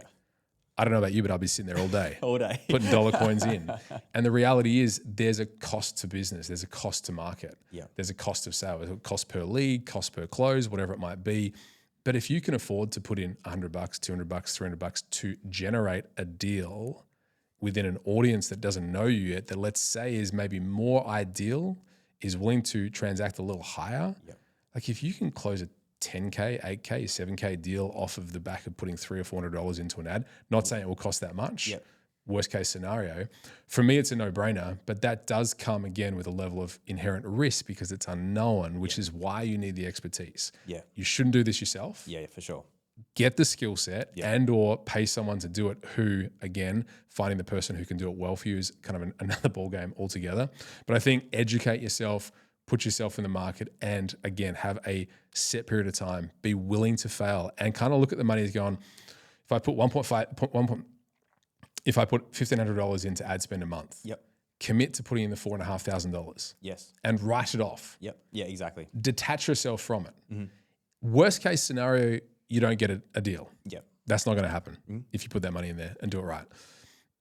I don't know about you, but I'll be sitting there all day. Putting dollar coins in. And the reality is there's a cost to business. There's a cost to market. There's a cost of sale. There's a cost per lead, cost per close, whatever it might be. But if you can afford to put in $100, $200, $300 to generate a deal within an audience that doesn't know you yet, that let's say is maybe more ideal, is willing to transact a little higher. Like if you can close a 10K, 8K, 7K deal off of the back of putting $300 or $400 into an ad, not saying it will cost that much. Worst case scenario. For me, it's a no-brainer, but that does come again with a level of inherent risk because it's unknown, which is why you need the expertise. You shouldn't do this yourself. For sure. Get the skill set and or pay someone to do it who, again, finding the person who can do it well for you is kind of another ballgame altogether. But I think educate yourself, put yourself in the market, and again, have a set period of time, be willing to fail and kind of look at the money as going, if I put if I put $1,500 into ad spend a month, commit to putting in the $4,500. And write it off. Exactly. Detach yourself from it. Worst case scenario, you don't get a deal. That's not going to happen if you put that money in there and do it right.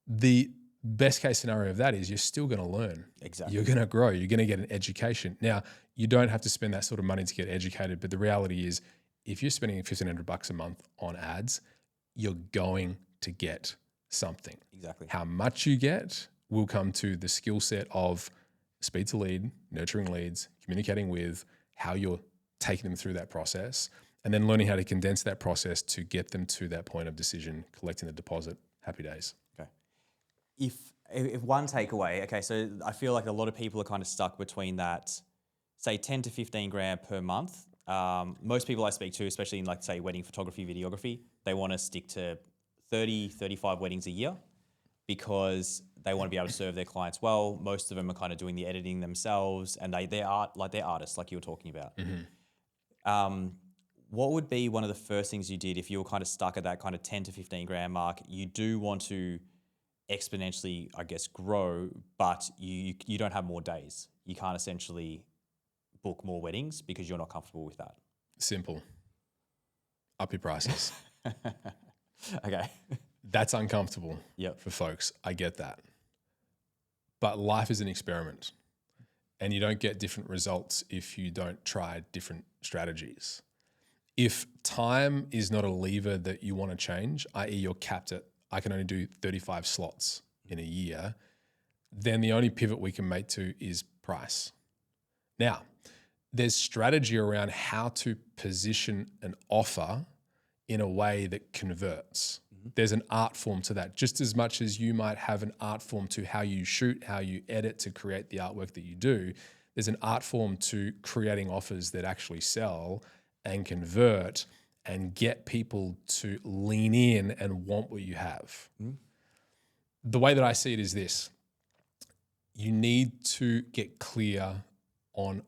The best case scenario of that is you're still going to learn. You're going to grow. You're going to get an education. Now, you don't have to spend that sort of money to get educated, but the reality is if you're spending $1,500 a month on ads, you're going to get something. How much you get will come to the skill set of speed to lead, nurturing leads, communicating with, how you're taking them through that process, and then learning how to condense that process to get them to that point of decision, collecting the deposit. Happy days. If one takeaway, so I feel like a lot of people are kind of stuck between that, say 10 to 15 grand per month. Most people I speak to, especially in like say wedding photography, videography, they want to stick to 30, 35 weddings a year because they want to be able to serve their clients well. Most of them are kind of doing the editing themselves, and they're artists, like you were talking about. What would be one of the first things you did if you were kind of stuck at that kind of 10 to 15 grand mark? You do want to exponentially, I guess, grow, but you don't have more days. You can't essentially book more weddings because you're not comfortable with that. Simple. Up your prices. Okay. That's uncomfortable Yep. for folks. I get that. But life is an experiment, and you don't get different results if you don't try different strategies. If time is not a lever that you want to change, i.e. you're capped at, I can only do 35 slots in a year, then the only pivot we can make to is price. Now, there's strategy around how to position an offer in a way that converts. There's an art form to that, just as much as you might have an art form to how you shoot, how you edit to create the artwork that you do. There's an art form to creating offers that actually sell and convert and get people to lean in and want what you have. The way that I see it is this: you need to get clear on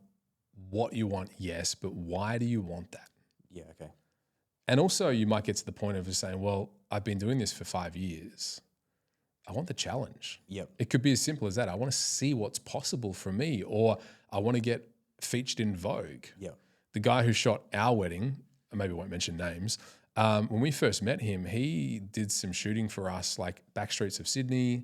what you want, yes, but why do you want that? Yeah, okay. And also you might get to the point of just saying, well, I've been doing this for 5 years. I want the challenge. Yep. It could be as simple as that. I want to see what's possible for me, or I want to get featured in Vogue. Yep. The guy who shot our wedding, I maybe won't mention names, when we first met him, he did some shooting for us, like back streets of Sydney.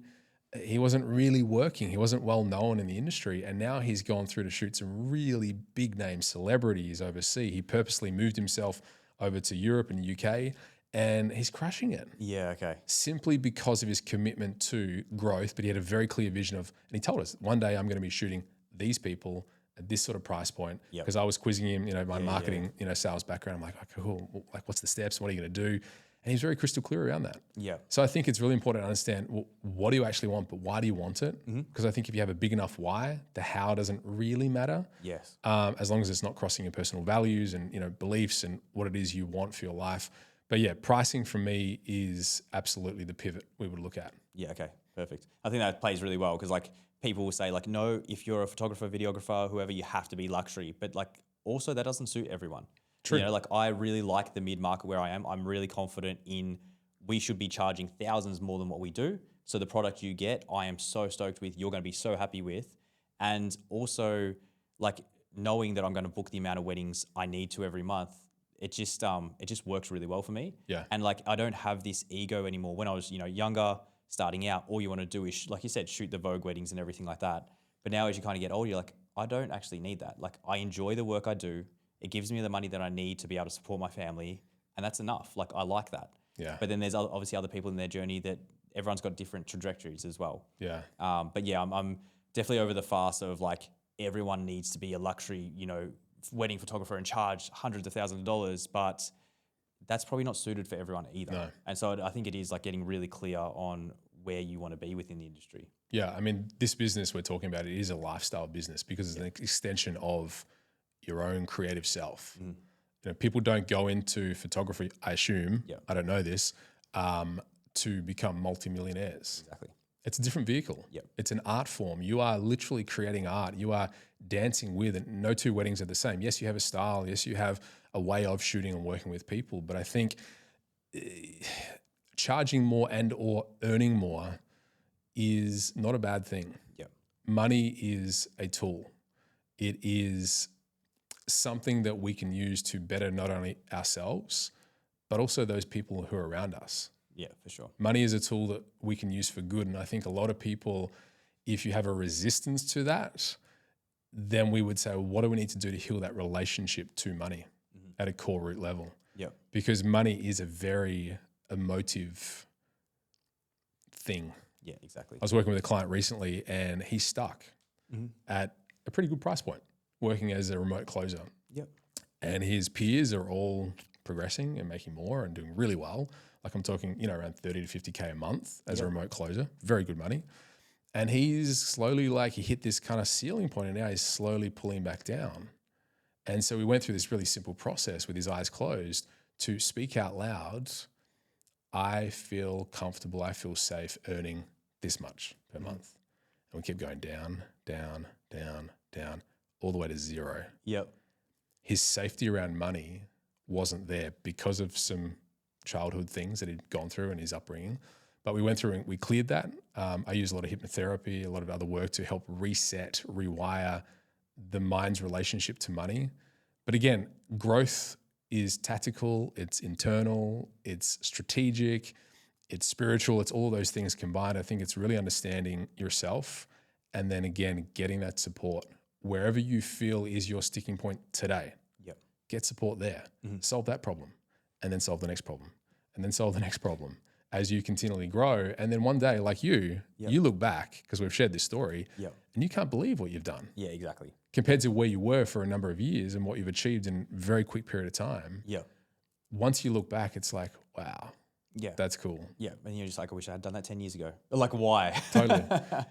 He wasn't really working. He wasn't well known in the industry. And now he's gone through to shoot some really big name celebrities overseas. He purposely moved himself over to Europe and UK, and he's crushing it. Yeah, okay. Simply because of his commitment to growth. But he had a very clear vision of, and he told us, one day I'm going to be shooting these people at this sort of price point. Yep. Because I was quizzing him, my marketing, sales background. I'm like, okay, cool. Like, what's the steps? What are you going to do? And he's very crystal clear around that. Yeah. So I think it's really important to understand, well, what do you actually want, but why do you want it? Because I think if you have a big enough why, the how doesn't really matter. Yes. As long as it's not crossing your personal values and beliefs and what it is you want for your life. But yeah, pricing for me is absolutely the pivot we would look at. Yeah, okay, perfect. I think that plays really well because like people will say like, no, if you're a photographer, videographer, whoever, you have to be luxury. But like also that doesn't suit everyone. True. Like I really like the mid-market where I am. I'm really confident in we should be charging thousands more than what we do. So the product you get, I am so stoked with, you're going to be so happy with. And also like knowing that I'm going to book the amount of weddings I need to every month, it just works really well for me. Yeah. And like I don't have this ego anymore. When I was, younger, starting out, all you want to do is, like you said, shoot the Vogue weddings and everything like that. But now as you kind of get older, you're like, I don't actually need that. Like I enjoy the work I do. It gives me the money that I need to be able to support my family, and that's enough. Like I like that. Yeah. But then there's obviously other people in their journey that everyone's got different trajectories as well. Yeah. But yeah, I'm definitely over the fast of like everyone needs to be a luxury, wedding photographer and charge hundreds of thousands of dollars, but that's probably not suited for everyone either. No. And so I think it is like getting really clear on where you want to be within the industry. Yeah. I mean, this business we're talking about, it is a lifestyle business because it's an extension of your own creative self. People don't go into photography, I assume, I don't know this, to become multimillionaires. Exactly. It's a different vehicle. Yep. It's an art form. You are literally creating art. You are dancing with, and no two weddings are the same. Yes, you have a style. Yes, you have a way of shooting and working with people. But I think charging more and or earning more is not a bad thing. Yep. Money is a tool. It is something that we can use to better not only ourselves, but also those people who are around us. Yeah, for sure. Money is a tool that we can use for good. And I think a lot of people, if you have a resistance to that, then we would say, well, what do we need to do to heal that relationship to money at a core root level? Yeah. Because money is a very emotive thing. Yeah, exactly. I was working with a client recently and he's stuck at a pretty good price point, working as a remote closer. Yep. And his peers are all progressing and making more and doing really well. Like I'm talking, around 30 to 50K a month as a remote closer, very good money. And he's slowly he hit this kind of ceiling point and now he's slowly pulling back down. And so we went through this really simple process with his eyes closed to speak out loud. I feel comfortable, I feel safe earning this much per month. And we keep going down, down, down, down, all the way to zero. Yep. His safety around money wasn't there because of some childhood things that he'd gone through in his upbringing. But we went through and we cleared that. I use a lot of hypnotherapy, a lot of other work to help reset, rewire the mind's relationship to money. But again, growth is tactical, it's internal, it's strategic, it's spiritual, it's all those things combined. I think it's really understanding yourself and then again, getting that support wherever you feel is your sticking point today. Yep. Get support there, solve that problem, and then solve the next problem, and then solve the next problem as you continually grow. And then one day, like you look back, because we've shared this story, and you can't believe what you've done. Yeah, exactly. Compared to where you were for a number of years and what you've achieved in a very quick period of time. Yeah. Once you look back, it's like, wow, yeah, that's cool. Yeah. And you're just like, I wish I had done that 10 years ago. Like, why? Totally.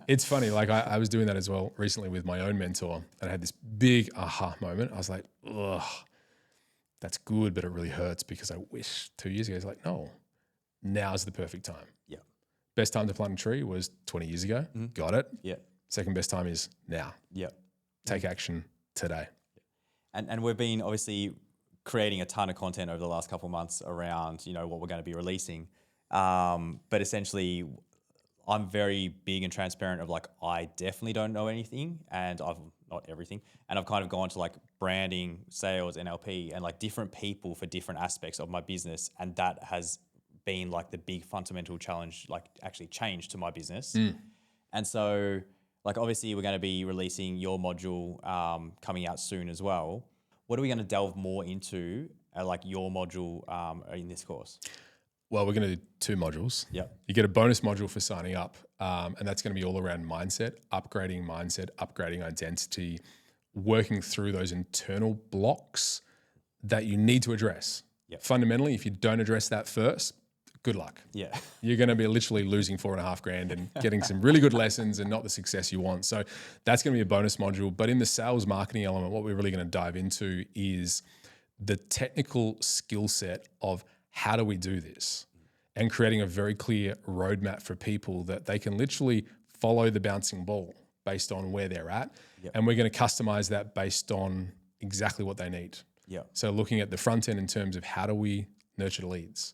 It's funny. Like I was doing that as well recently with my own mentor, and I had this big aha moment. I was like, ugh, that's good, but it really hurts because I wish 2 years ago. It's like, no, now's the perfect time. Yeah. Best time to plant a tree was 20 years ago. Got it. Yeah. Second best time is now. Yeah. Take action today. And we've been obviously creating a ton of content over the last couple of months around, what we're going to be releasing. But essentially, I'm very big and transparent of like, I definitely don't know anything, and I've not everything. And I've kind of gone to like branding, sales, NLP, and like different people for different aspects of my business. And that has been like the big fundamental challenge, like actually change to my business. And so like obviously we're going to be releasing your module coming out soon as well. What are we going to delve more into like your module in this course? Well, we're going to do 2 modules. Yep. You get a bonus module for signing up, and that's going to be all around mindset, upgrading identity, working through those internal blocks that you need to address. Yep. Fundamentally, if you don't address that first, good luck. Yeah. You're going to be literally losing $4,500 and getting some really good lessons and not the success you want. So that's going to be a bonus module. But in the sales marketing element, what we're really going to dive into is the technical skill set of how do we do this, and creating a very clear roadmap for people that they can literally follow the bouncing ball based on where they're at. Yep. And we're going to customize that based on exactly what they need. Yeah. So looking at the front end in terms of how do we nurture the leads?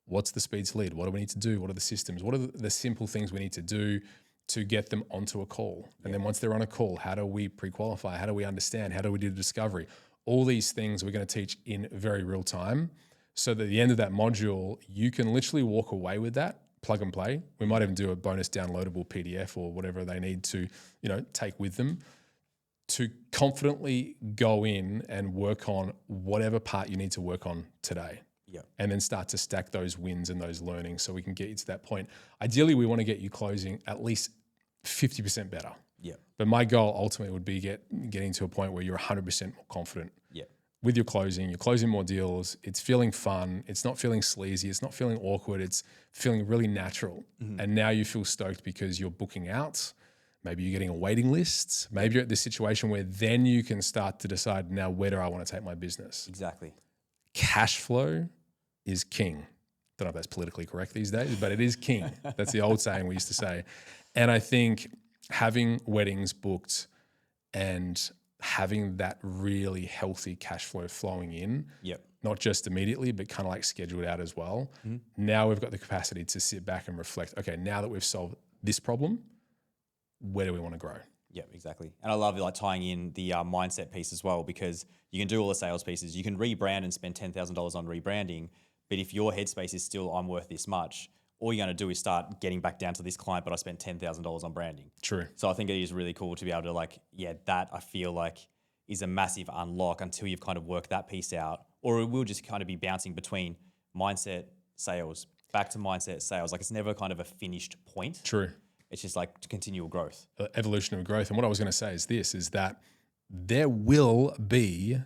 What's the speed to lead? What do we need to do? What are the systems? What are the simple things we need to do to get them onto a call? And then once they're on a call, how do we pre-qualify? How do we understand? How do we do the discovery? All these things we're going to teach in very real time, so that at the end of that module, you can literally walk away with that, plug and play. We might even do a bonus downloadable PDF or whatever they need to, take with them to confidently go in and work on whatever part you need to work on today. Yeah. And then start to stack those wins and those learnings so we can get you to that point. Ideally, we want to get you closing at least 50% better. Yeah. But my goal ultimately would be getting to a point where you're 100% more confident with your closing. You're closing more deals. It's feeling fun. It's not feeling sleazy. It's not feeling awkward. It's feeling really natural. And now you feel stoked because you're booking out. Maybe you're getting a waiting list. Maybe you're at this situation where then you can start to decide, now where do I want to take my business? Exactly. Cash flow is king. Don't know if that's politically correct these days, but it is king. That's the old saying we used to say. And I think having weddings booked and having that really healthy cash flow flowing in, not just immediately, but kind of like scheduled out as well. Now we've got the capacity to sit back and reflect, okay, now that we've solved this problem, where do we want to grow? Yeah, exactly. And I love like tying in the mindset piece as well, because you can do all the sales pieces. You can rebrand and spend $10,000 on rebranding. But if your headspace is still, I'm worth this much, all you're going to do is start getting back down to this client, but I spent $10,000 on branding. True. So I think it is really cool to be able to that I feel like is a massive unlock until you've kind of worked that piece out, or it will just kind of be bouncing between mindset, sales, back to mindset, sales. Like it's never kind of a finished point. True. It's just like continual growth. Evolution of growth. And what I was going to say is that there will be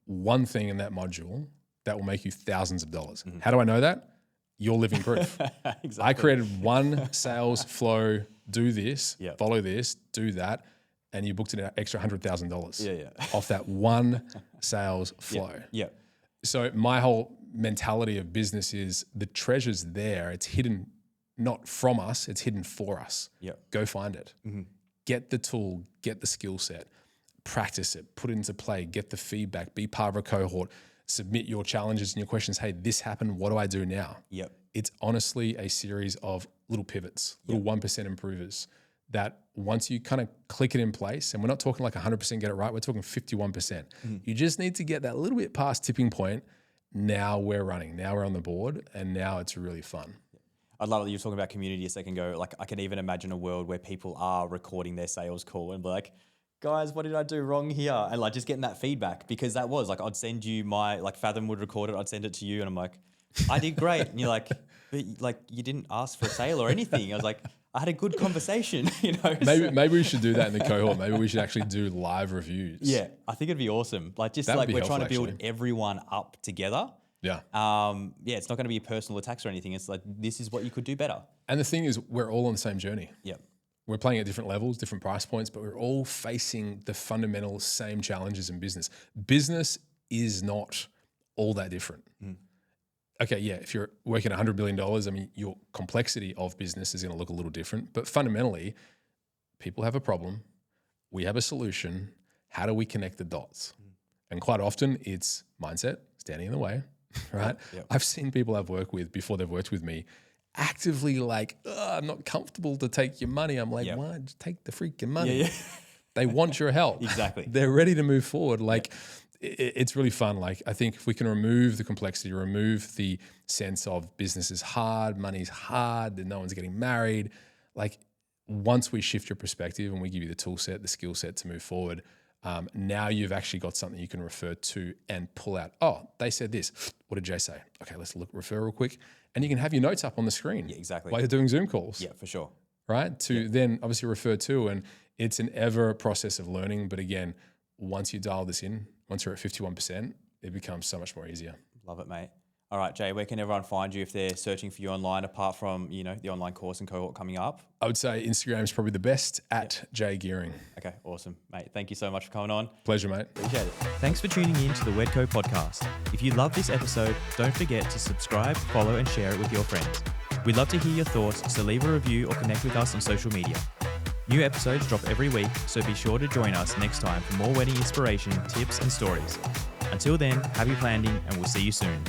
one thing in that module that will make you thousands of dollars. How do I know that? You're living proof. Exactly. I created one sales flow, do this, follow this, do that, and you booked an extra $100,000 off that one sales flow. Yeah. So my whole mentality of business is the treasure's there. It's hidden not from us, it's hidden for us. Yep. Go find it. Get the tool, get the skill set, practice it, put it into play, get the feedback, be part of a cohort, submit your challenges and your questions. Hey, this happened. What do I do now? Yep. It's honestly a series of little pivots, little 1% improvers that once you kind of click it in place, and we're not talking like 100% get it right, we're talking 51%. You just need to get that little bit past tipping point. Now we're running, now we're on the board, and now it's really fun. I love that you were talking about community a second ago. Like I can even imagine a world where people are recording their sales call and be like, guys, what did I do wrong here? And like just getting that feedback, because that was like, I'd send you my, like Fathom would record it, I'd send it to you and I'm like, I did great. And you're like, but like you didn't ask for a sale or anything. I was like, I had a good conversation, you know. Maybe we should do that in the cohort. Maybe we should actually do live reviews. Yeah, I think it'd be awesome. Like just like we're trying to build everyone up together. Yeah. Yeah, it's not going to be personal attacks or anything. It's like, this is what you could do better. And the thing is, we're all on the same journey. Yeah. We're playing at different levels, different price points, but we're all facing the fundamental same challenges in business. Business is not all that different. Okay, yeah, if you're working $100 billion, I mean, your complexity of business is going to look a little different. But fundamentally, people have a problem. We have a solution. How do we connect the dots? And quite often it's mindset, standing in the way, right? Yep. I've seen people I've worked with before they've worked with me actively like, I'm not comfortable to take your money. I'm like, why? Just take the freaking money. They want your help. Exactly. They're ready to move forward. Like, it's really fun. Like, I think if we can remove the complexity, remove the sense of business is hard, money's hard, that no one's getting married. Like, once we shift your perspective and we give you the tool set, the skill set to move forward, now you've actually got something you can refer to and pull out. Oh, they said this. What did Jay say? Okay, let's refer real quick. And you can have your notes up on the screen. Yeah, exactly. While you're doing Zoom calls. Yeah, for sure. Right? To then obviously refer to, and it's an ever process of learning. But again, once you dial this in, once you're at 51%, it becomes so much more easier. Love it, mate. All right, Jay, where can everyone find you if they're searching for you online, apart from, you know, the online course and cohort coming up? I would say Instagram is probably the best, at Jay Geering. Okay, awesome, mate. Thank you so much for coming on. Pleasure, mate. Appreciate it. Thanks for tuning in to the Wedco podcast. If you love this episode, don't forget to subscribe, follow, and share it with your friends. We'd love to hear your thoughts, so leave a review or connect with us on social media. New episodes drop every week, so be sure to join us next time for more wedding inspiration, tips, and stories. Until then, happy planning, and we'll see you soon.